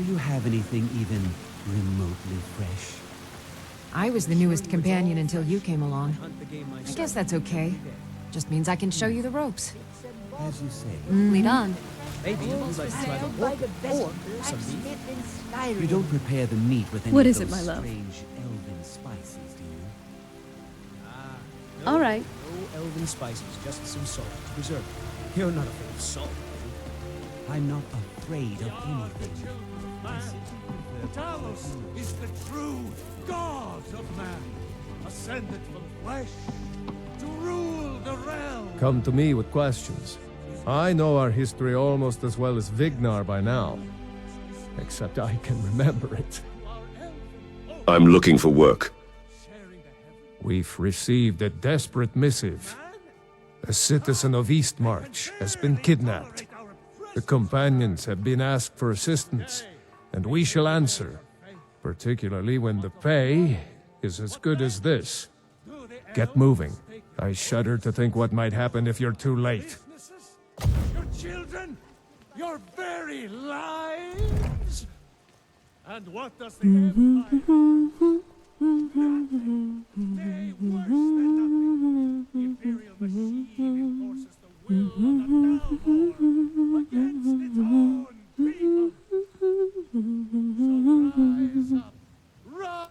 Do you have anything even remotely fresh? I was the newest companion until you came along. I guess that's okay. Just means I can show you the ropes. As you say. Lead on. Maybe you'd like to try the pork or some beef. You don't prepare the meat with any What of is it, those my love? strange elven spices, do you? No, All right. No elven spices, just some salt to preserve it. You're not afraid of salt, are I'm not afraid of anything. Talos is the true god of man, ascended from flesh to rule the realm. Come to me with questions. I know our history almost as well as Vignar by now. Except I can remember it. I'm looking for work. We've received a desperate missive. A citizen of Eastmarch has been kidnapped. The companions have been asked for assistance, and we shall answer, particularly when the pay is as good as this. Get moving. I shudder to think what might happen if you're too late. Your children, your very lives. And what does the Empire? They worse than nothing. The Imperial machine enforces the will of the Baldur against its own people. So rise up, rise.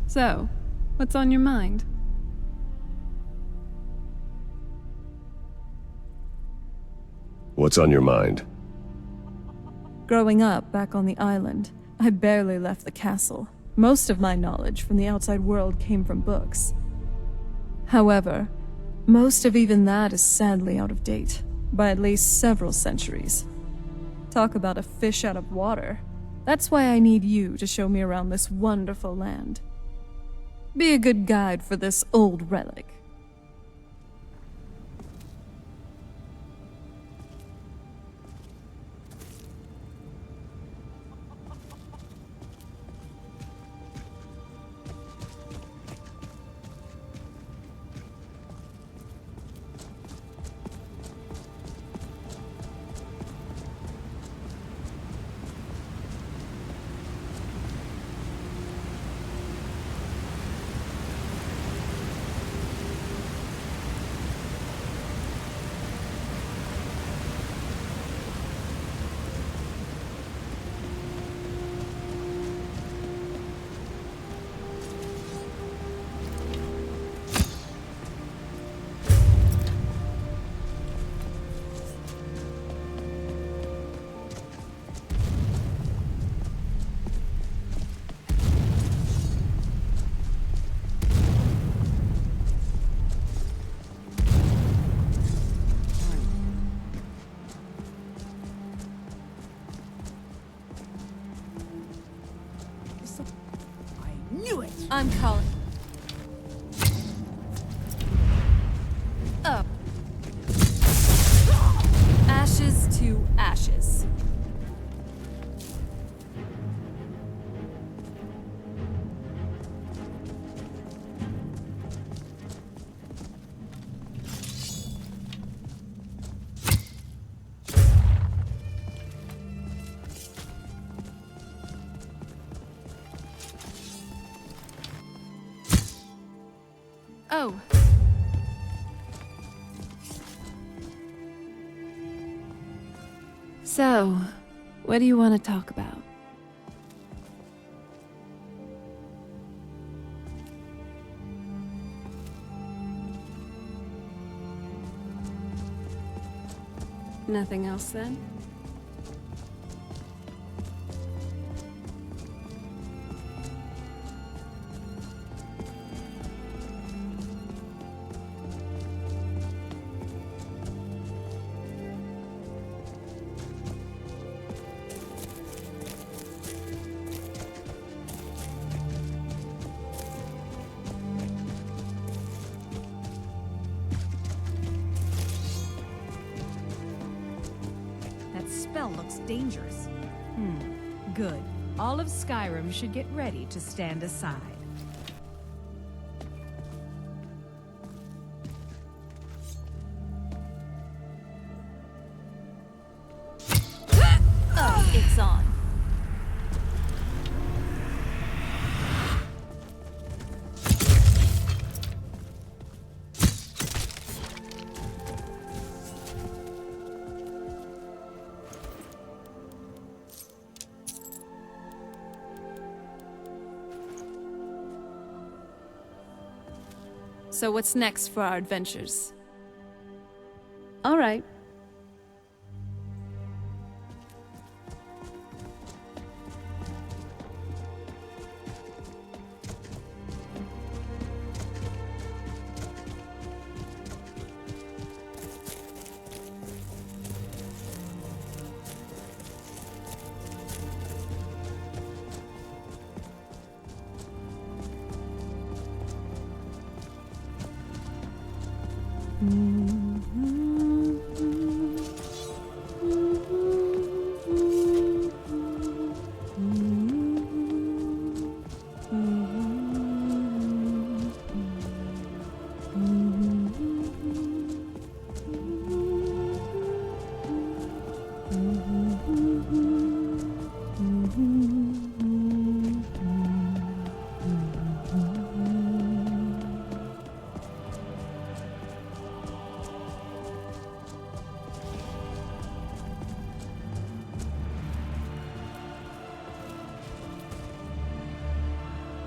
So, what's on your mind? What's on your mind? Growing up back on the island, I barely left the castle. Most of my knowledge from the outside world came from books. However, most of even that is sadly out of date, by at least several centuries. Talk about a fish out of water. That's why I need you to show me around this wonderful land. Be a good guide for this old relic. I'm calling. Up. Ashes to ashes. Oh. So, what do you want to talk about? Nothing else then? spell looks dangerous. Good. All of Skyrim should get ready to stand aside. It's on. So what's next for our adventures? All right.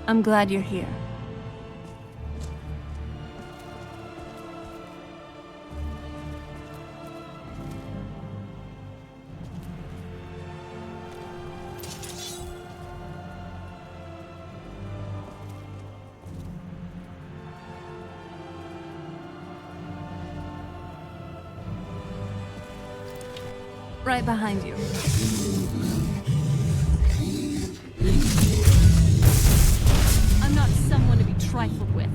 I'm glad you're here. Right behind you. I'm not someone to be trifled with.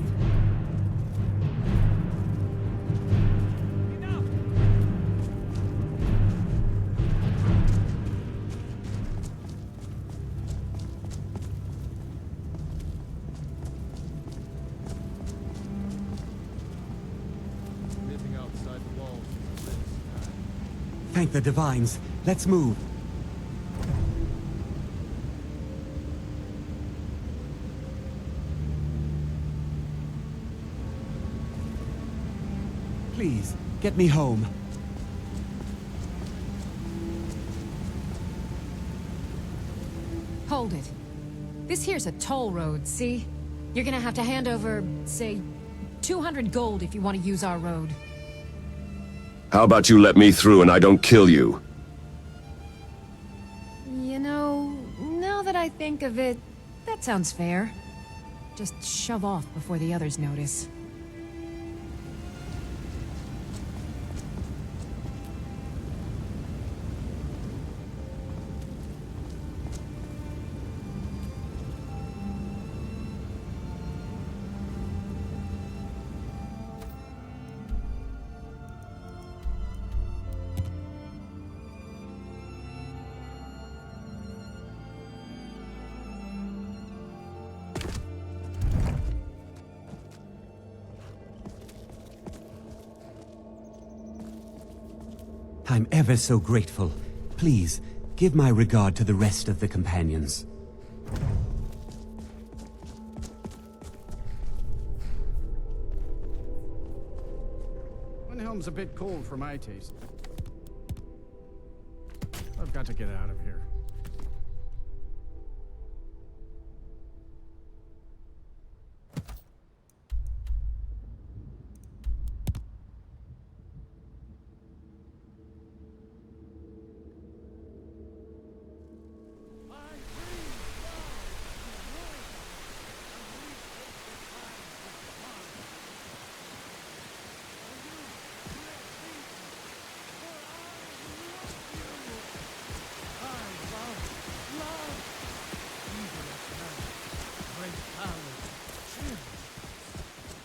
Anything outside the walls. Thank the divines. Let's move. Please, get me home. Hold it. This here's a toll road, see? You're gonna have to hand over, say, 200 gold if you want to use our road. How about you let me through and I don't kill you? You know, now that I think of it, that sounds fair. Just shove off before the others notice. I'm ever so grateful. Please, give my regard to the rest of the companions. Windhelm's a bit cold for my taste. I've got to get out of here.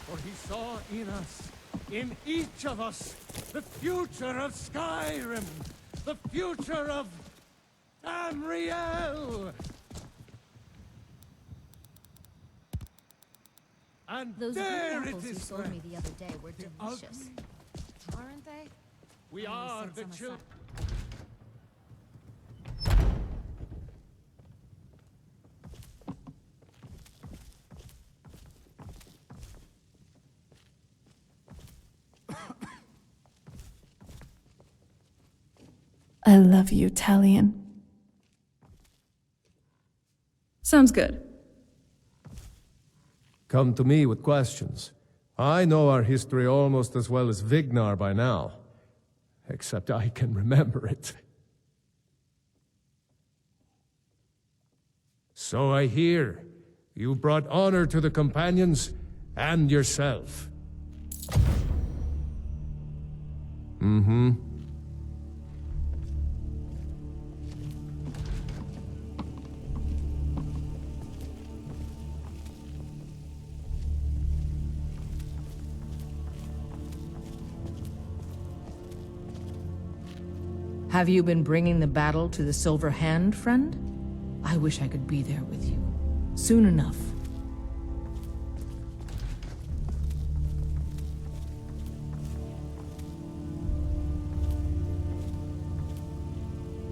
For he saw in us, in each of us, the future of Skyrim. The future of Tamriel! And Those there green it apples you is, sold me friend. the other day were delicious. Aren't they? We I only are said the some children. I love you, Talion. Sounds good. Come to me with questions. I know our history almost as well as Vignar by now. Except I can remember it. So I hear you brought honor to the companions and yourself. Mm-hmm. Have you been bringing the battle to the Silver Hand, friend? I wish I could be there with you. Soon enough.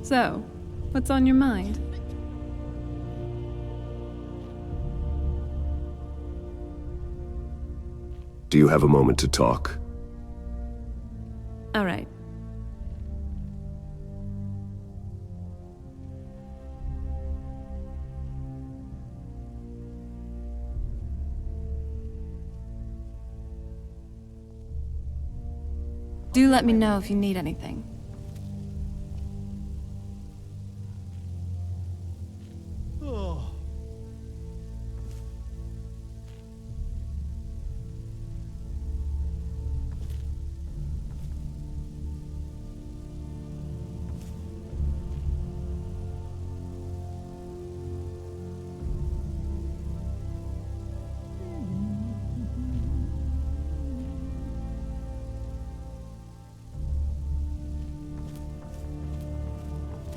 So, what's on your mind? Do you have a moment to talk? All right. Do let me know if you need anything.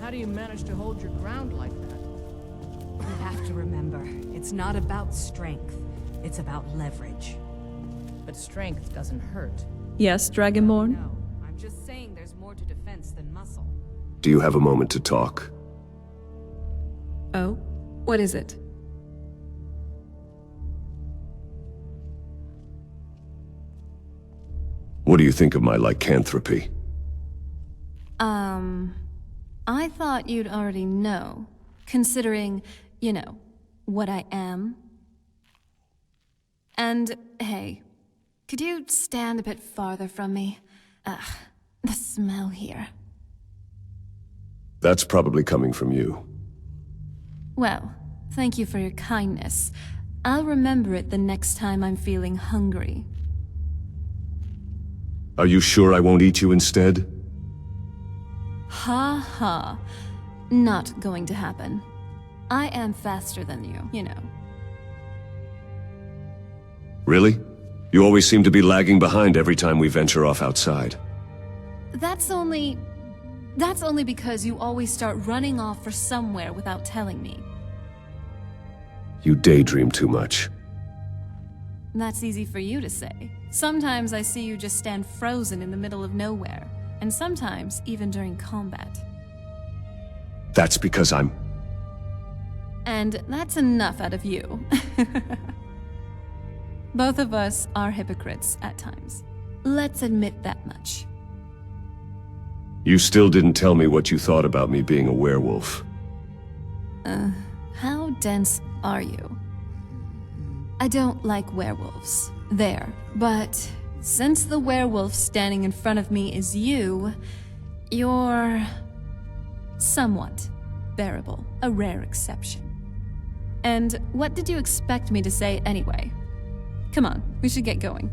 How do you manage to hold your ground like that? You have to remember, it's not about strength. It's about leverage. But strength doesn't hurt. Yes, Dragonborn? No, I'm just saying there's more to defense than muscle. Do you have a moment to talk? Oh? What is it? What do you think of my lycanthropy? I thought you'd already know, considering, you know, what I am. And, hey, could you stand a bit farther from me? Ugh, the smell here. That's probably coming from you. Well, thank you for your kindness. I'll remember it the next time I'm feeling hungry. Are you sure I won't eat you instead? Ha ha. Not going to happen. I am faster than you, you know. Really? You always seem to be lagging behind every time we venture off outside. That's only because you always start running off for somewhere without telling me. You daydream too much. That's easy for you to say. Sometimes I see you just stand frozen in the middle of nowhere, and sometimes even during combat. That's because I'm... And that's enough out of you. Both of us are hypocrites at times. Let's admit that much. You still didn't tell me what you thought about me being a werewolf. How dense are you? I don't like werewolves. There. But since the werewolf standing in front of me is you, you're somewhat bearable. A rare exception. And what did you expect me to say anyway? Come on, we should get going.